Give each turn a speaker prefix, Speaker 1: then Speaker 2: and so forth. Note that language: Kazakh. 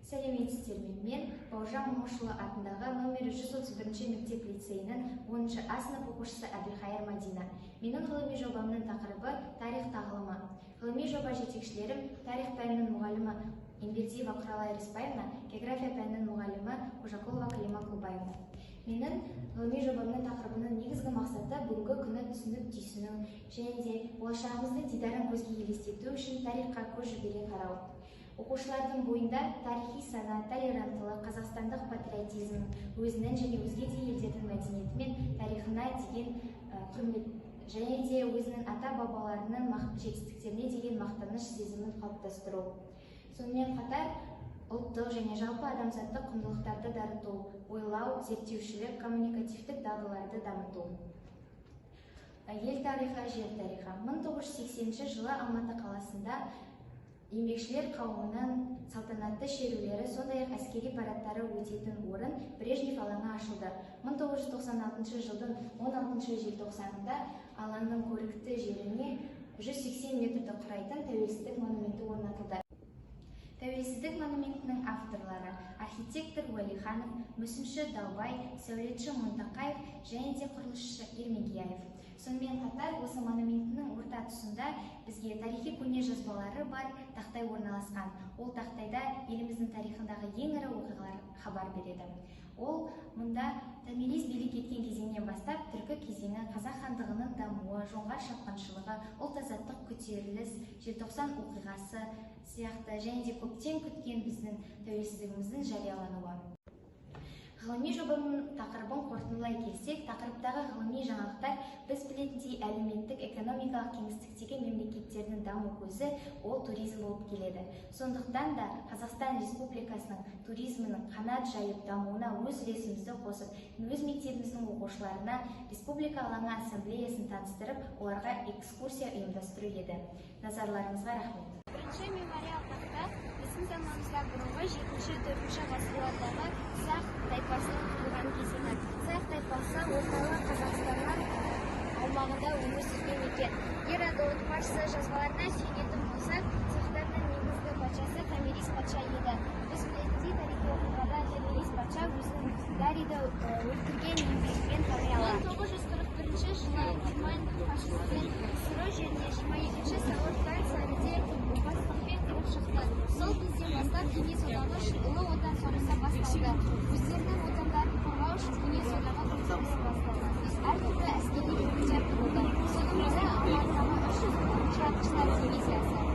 Speaker 1: Сәлеметсіздер ме? Мен Бауыржан Момышұлы атындағы номері 131 мектеп-лицейінің 10-шы А сынып оқушысы Әбілхайыр Мадина. Менің ғылыми жобамның тақырыбы тарих тағылымы. Ғылыми жоба жетекшілерім тарих пәнінің мұғалімі Ембердиева Құралай Рыспаевна, география пәнінің мұғалімі Қожақұлова Калима Құлбаевна. Менің ғылыми жобамның тақырыбының негізгі мақсаты бүгінгі күні түсініп түйсіну және де болашағымыздың дидарын көзге елестету үшін тарихқа көз жібере қарау. Оқушылардың бойында тарихи сана, толеранттылық, қазақстандық патриотизм, өзінің және өзге де елдердің мәдениеті мен тарихына деген құрмет және де өзінің ата-бабаларының жетістіктеріне деген мақтаныш сезімін қалыптастыру. Сонымен қатар ұлттық және жалпы адамзаттық құндылықтарды дарыту, ойлау, зерттеушілік, коммуникативтік дағдыларды дамыту. Ел тарихы, жер тарихы. 1980 жылы Алматы қаласында еңбекшілер қауымының салтанатты шерулері, сондай-ақ әскери парадтары өтетін орын Брежнев алаңы ашылды. 1996 жылдың 16 желтоқсанында алаңның көрікті жеріне 180 метрді құрайтын тәуелсіздік монументі орнатылды. Тәуелсіздік монументінің авторлары архитектор Уәлиханов, мүсінші Далбай, сәулетші Мұнтақаев және де құрылысшы Ермегияев. Сонымен қатар осы монументінің орта тұсында бізге тарихи көне жазбалары бар тақтай орналасқан. Ол тақтайда еліміздің тарихындағы ең ірі оқиғалар хабар береді. Ол мұнда томирис билік еткен кезеңнен бастап түркі кезеңі, қазақ хандығының дамуы, жоңғар шапқыншылығы, ұлт-азаттық көтеріліс, желтоқсан оқиғасы сияқты және де көптен күткен біздің тәуелсіздігіміздің жариялануы. Ғылыми жобаның тақырыбын қорытындылай келсек, тақырыптағы ғылыми жаңалықтар біз білетіндей әлеуметтік экономикалық кеңістіктегі мемлекеттердің даму көзі ол туризм болып келеді. Сондықтан да Қазақстан Республикасының туризмінің қанат жайып дамуына өз үлесімізді қосып, өз мектебіміздің оқушыларына республика алаңы ассамблеясын таныстырып, оларға экскурсия ұйымдастыру еді. Назарларыңызға рахмет.
Speaker 2: Бірінші мемориал тақта біздің заманымыздан бұрынғы 7-4 ғасырлардағы сақ тайпасының құрылған кезеңі. Сақ тайпасы орталық Қазақстанның аумағында өмір сүрген екен. Геродот патшасы жазбаларына сүйенетін болсақ, сақтардың негізгі патшасы Томирис патша еді. Біз білетіндей тарихи оқиғада Томирис патша өзінің Дарийді өлтірген еңбегімен танымал. 1941 жылы Герман фашистер СССР жеріне 22 сәуір сәуірде опасыздықпен кіріп шықты. Сол кезден бастап кеңес одағы ұлы отан соғысы басталды. Өздерінің отандарын қорғау үшін кеңес одағы соғысы басталды. Әртүрлі әскери бөлімдер құрылды. Соның бірі Алматыдағы 300 атқыштар дивизиясы.